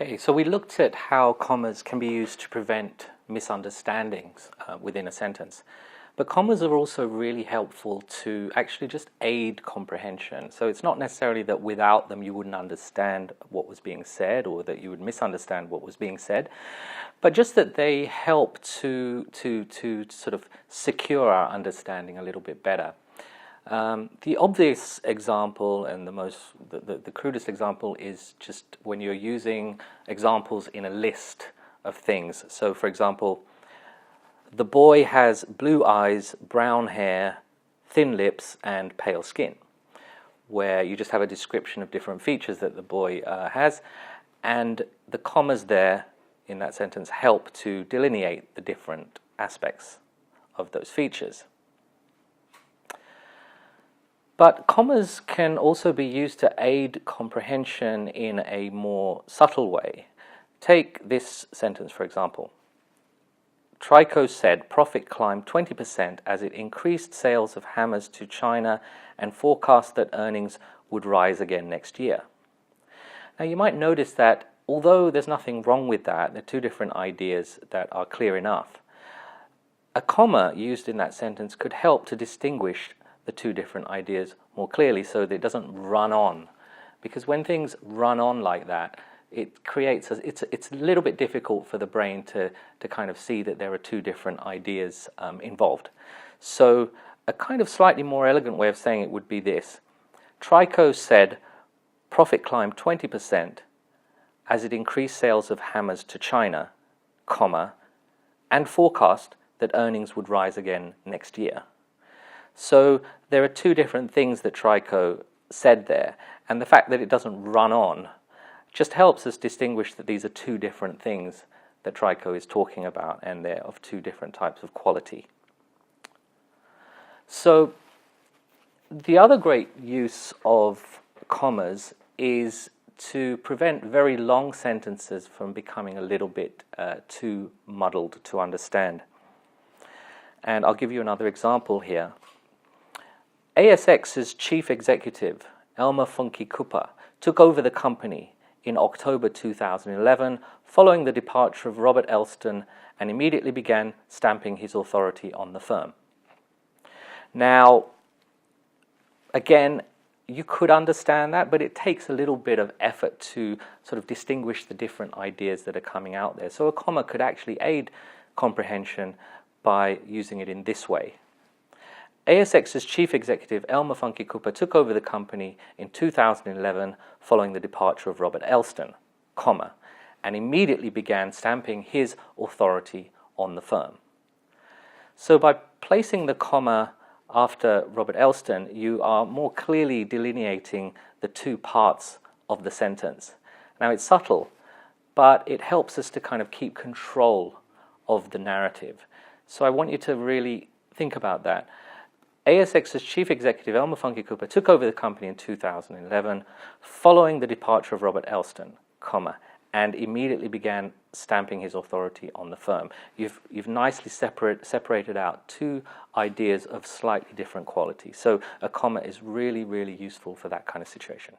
Okay, so we looked at how commas can be used to prevent misunderstandings within a sentence. But commas are also really helpful to actually just aid comprehension. So it's not necessarily that without them you wouldn't understand what was being said or that you would misunderstand what was being said, but just that they help to sort of secure our understanding a little bit better. The obvious example and the crudest example is just when you're using examples in a list of things. So for example, the boy has blue eyes, brown hair, thin lips, and pale skin, where you just have a description of different features that the boy has, and the commas there in that sentence help to delineate the different aspects of those features. But commas can also be used to aid comprehension in a more subtle way. Take this sentence, for example. Trico said profit climbed 20% as it increased sales of hammers to China and forecast that earnings would rise again next year. Now you might notice that although there's nothing wrong with that, there are two different ideas that are clear enough. A comma used in that sentence could help to distinguish the two different ideas more clearly so that it doesn't run on. Because when things run on like that, it creates it's a little bit difficult for the brain to kind of see that there are two different ideas involved. So a kind of slightly more elegant way of saying it would be this. Trico said profit climbed 20% as it increased sales of hammers to China, comma, and forecast that earnings would rise again next year. So there are two different things that Trico said there, and the fact that it doesn't run on just helps us distinguish that these are two different things that Trico is talking about, and they're of two different types of quality. So the other great use of commas is to prevent very long sentences from becoming a little bit too muddled to understand. And I'll give you another example here. ASX's chief executive, Elmer Funke Cooper, took over the company in October 2011 following the departure of Robert Elston and immediately began stamping his authority on the firm. Now, again, you could understand that, but it takes a little bit of effort to sort of distinguish the different ideas that are coming out there. So a comma could actually aid comprehension by using it in this way. ASX's chief executive, Elmer Funke Cooper, took over the company in 2011 following the departure of Robert Elston, comma, and immediately began stamping his authority on the firm. So by placing the comma after Robert Elston, you are more clearly delineating the two parts of the sentence. Now it's subtle, but it helps us to kind of keep control of the narrative. So I want you to really think about that. ASX's chief executive, Elmer Funke Cooper, took over the company in 2011 following the departure of Robert Elston, comma, and immediately began stamping his authority on the firm. You've nicely separated out two ideas of slightly different quality. So a comma is really, really useful for that kind of situation.